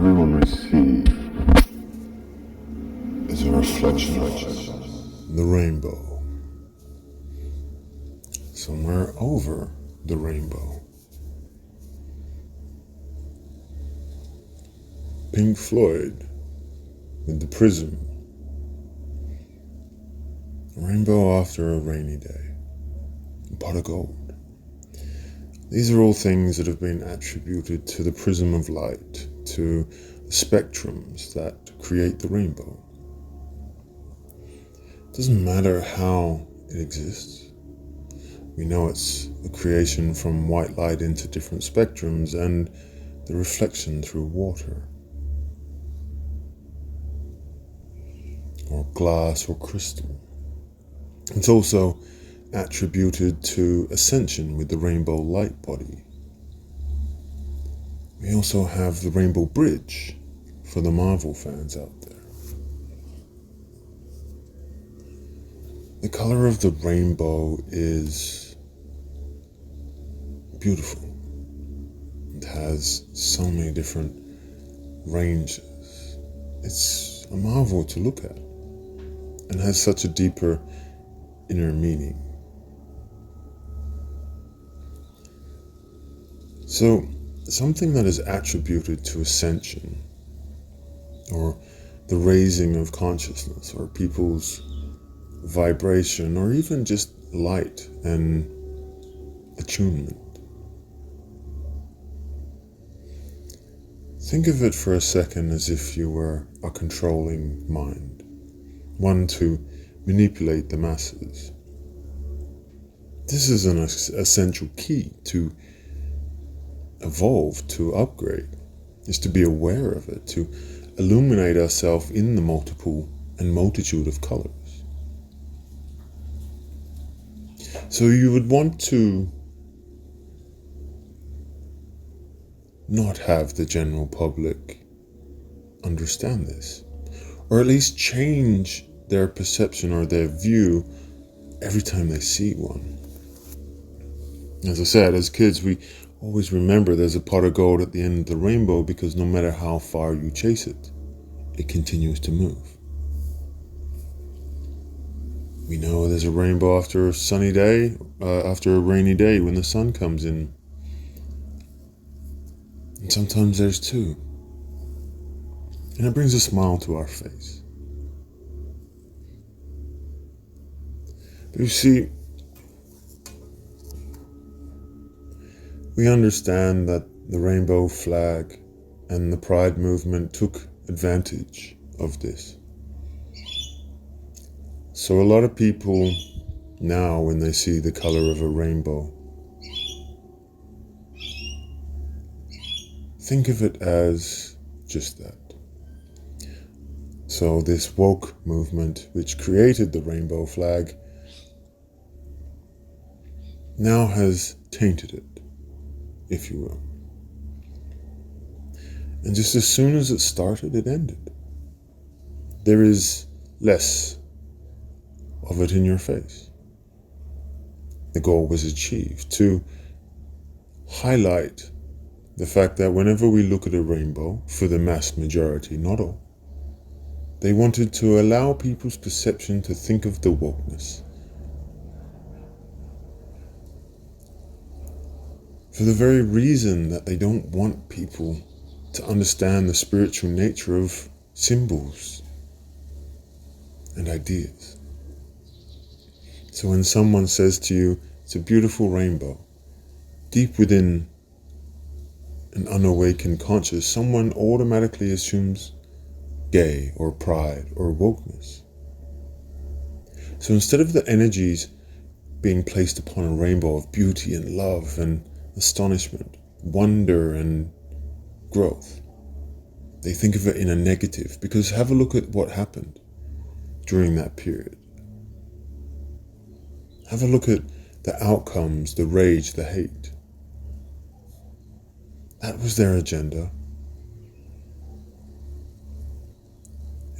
everyone receives is a reflection of the rainbow. Somewhere over the rainbow. Pink Floyd with the prism. A rainbow after a rainy day. A pot of gold. These are all things that have been attributed to the prism of light, to the spectrums that create the rainbow. It doesn't matter how it exists. We know it's a creation from white light into different spectrums and the reflection through water, or glass or crystal. It's also attributed to ascension with the rainbow light body. We also have the rainbow bridge for the Marvel fans out there. The color of the rainbow is beautiful. It has so many different ranges. It's a marvel to look at and has such a deeper inner meaning. So, something that is attributed to ascension, or the raising of consciousness, or people's vibration, or even just light and attunement. Think of it for a second as if you were a controlling mind, one to manipulate the masses. This is an essential key to evolve, to upgrade, is to be aware of it, to illuminate ourselves in the multiple and multitude of colors. So you would want to not have the general public understand this, or at least change their perception or their view every time they see one. As I said, as kids, we always remember there's a pot of gold at the end of the rainbow, because no matter how far you chase it, it continues to move. We know there's a rainbow after a sunny day, after a rainy day when the sun comes in. And sometimes there's two. And it brings a smile to our face. But you see, we understand that the rainbow flag and the pride movement took advantage of this. So a lot of people now, when they see the color of a rainbow, think of it as just that. So this woke movement, which created the rainbow flag, now has tainted it, if you will. And just as soon as it started, it ended. There is less of it in your face. The goal was achieved, to highlight the fact that whenever we look at a rainbow, for the mass majority, not all, they wanted to allow people's perception to think of the wokeness. For the very reason that they don't want people to understand the spiritual nature of symbols and ideas. So when someone says to you, it's a beautiful rainbow, deep within an unawakened conscious, someone automatically assumes gay or pride or wokeness. So instead of the energies being placed upon a rainbow of beauty and love and astonishment, wonder and growth, they think of it in a negative, because have a look at what happened during that period. Have a look at the outcomes, the rage, the hate. That was their agenda.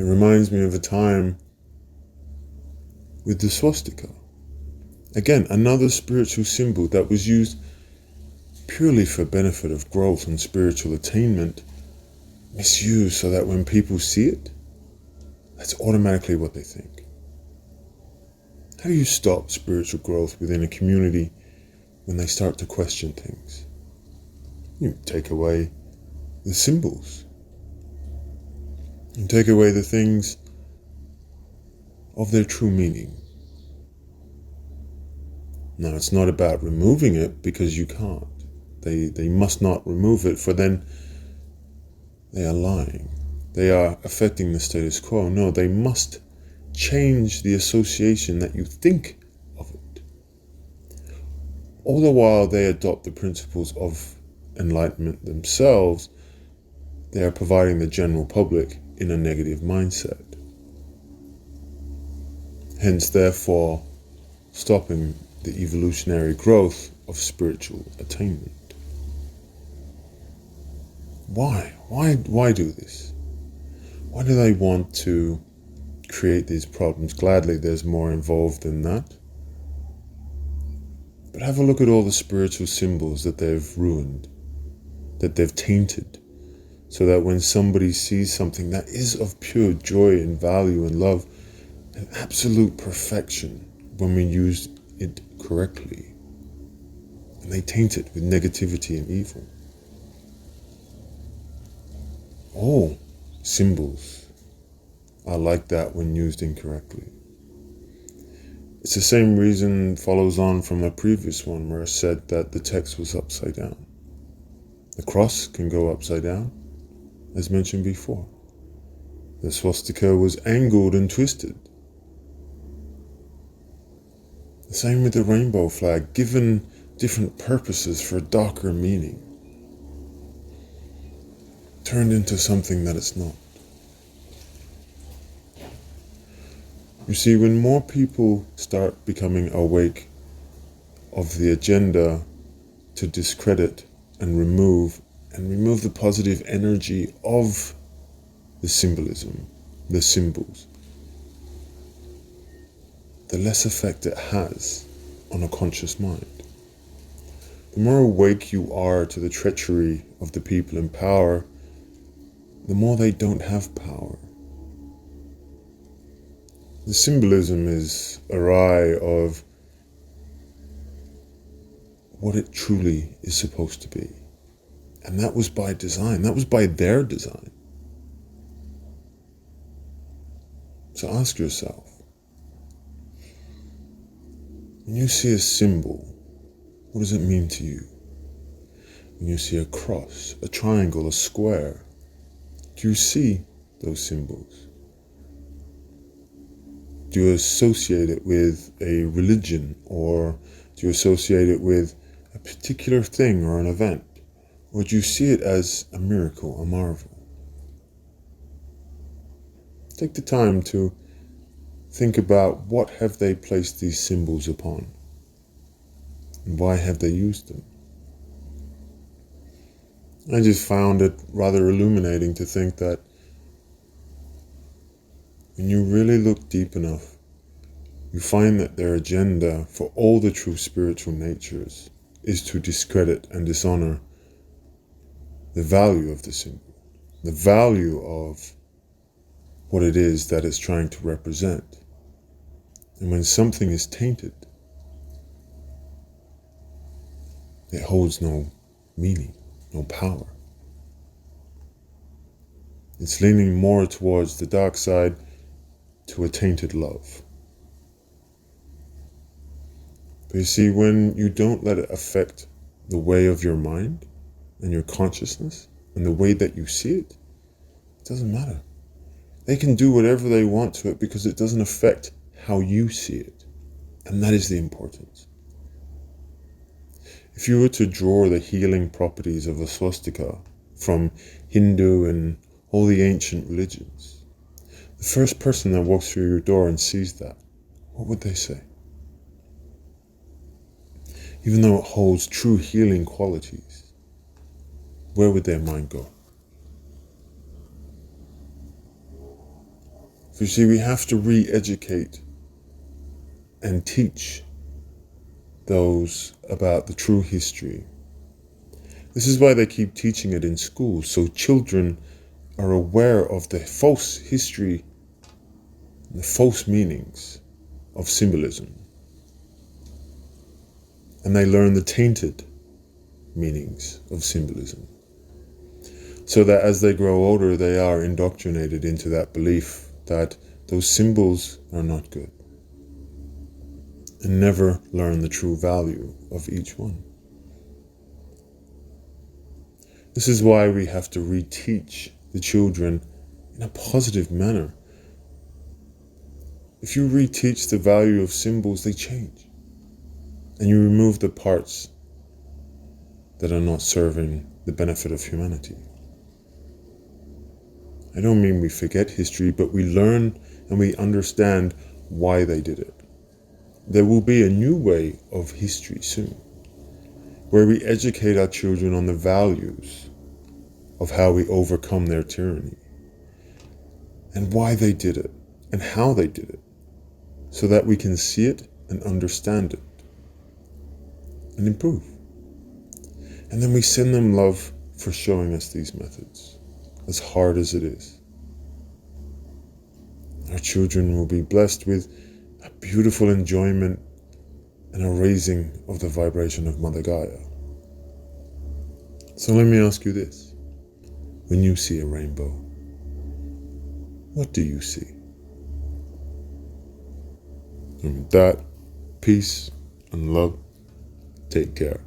It reminds me of a time with the swastika. Again, another spiritual symbol that was used purely for benefit of growth and spiritual attainment, misused so that when people see it, that's automatically what they think. How do you stop spiritual growth within a community when they start to question things? You take away the symbols. You take away the things of their true meaning. Now, it's not about removing it, because you can't. They must not remove it, for then they are lying. They are affecting the status quo. No, they must change the association that you think of it. All the while they adopt the principles of enlightenment themselves, they are providing the general public in a negative mindset. Hence, therefore, stopping the evolutionary growth of spiritual attainment. Why? Why do this? Why do they want to create these problems? Gladly, there's more involved than that. But have a look at all the spiritual symbols that they've ruined, that they've tainted, so that when somebody sees something that is of pure joy and value and love and absolute perfection, when we use it correctly, and they taint it with negativity and evil. All symbols are like that when used incorrectly. It's the same reason follows on from a previous one where I said that the text was upside down. The cross can go upside down, as mentioned before. The swastika was angled and twisted. The same with the rainbow flag, given different purposes for a darker meaning, turned into something that it's not. You see, when more people start becoming awake of the agenda to discredit and remove the positive energy of the symbolism, the symbols, the less effect it has on a conscious mind. The more awake you are to the treachery of the people in power, the more they don't have power. The symbolism is awry of what it truly is supposed to be. And that was by design. That was by their design. So ask yourself, when you see a symbol, what does it mean to you? When you see a cross, a triangle, a square, do you see those symbols? Do you associate it with a religion, or do you associate it with a particular thing or an event? Or do you see it as a miracle, a marvel? Take the time to think about what have they placed these symbols upon, and why have they used them? I just found it rather illuminating to think that when you really look deep enough, you find that their agenda for all the true spiritual natures is to discredit and dishonor the value of the symbol, the value of what it is that it's trying to represent. And when something is tainted, it holds no meaning, no power. It's leaning more towards the dark side, to a tainted love. But you see, when you don't let it affect the way of your mind and your consciousness and the way that you see it, it doesn't matter. They can do whatever they want to it because it doesn't affect how you see it. And that is the importance. If you were to draw the healing properties of a swastika from Hindu and all the ancient religions, the first person that walks through your door and sees that, what would they say? Even though it holds true healing qualities, where would their mind go? So you see, we have to re-educate and teach those about the true history. This is why they keep teaching it in schools, so children are aware of the false history and the false meanings of symbolism. And they learn the tainted meanings of symbolism. So that as they grow older, they are indoctrinated into that belief that those symbols are not good, and never learn the true value of each one. This is why we have to reteach the children in a positive manner. If you reteach the value of symbols, they change. And you remove the parts that are not serving the benefit of humanity. I don't mean we forget history, but we learn and we understand why they did it. There will be a new way of history soon, where we educate our children on the values of how we overcome their tyranny, and why they did it, and how they did it, so that we can see it and understand it, and improve. And then we send them love for showing us these methods, as hard as it is. Our children will be blessed with a beautiful enjoyment and a raising of the vibration of Mother Gaia. So let me ask you this. When you see a rainbow, what do you see? And with that, peace and love, take care.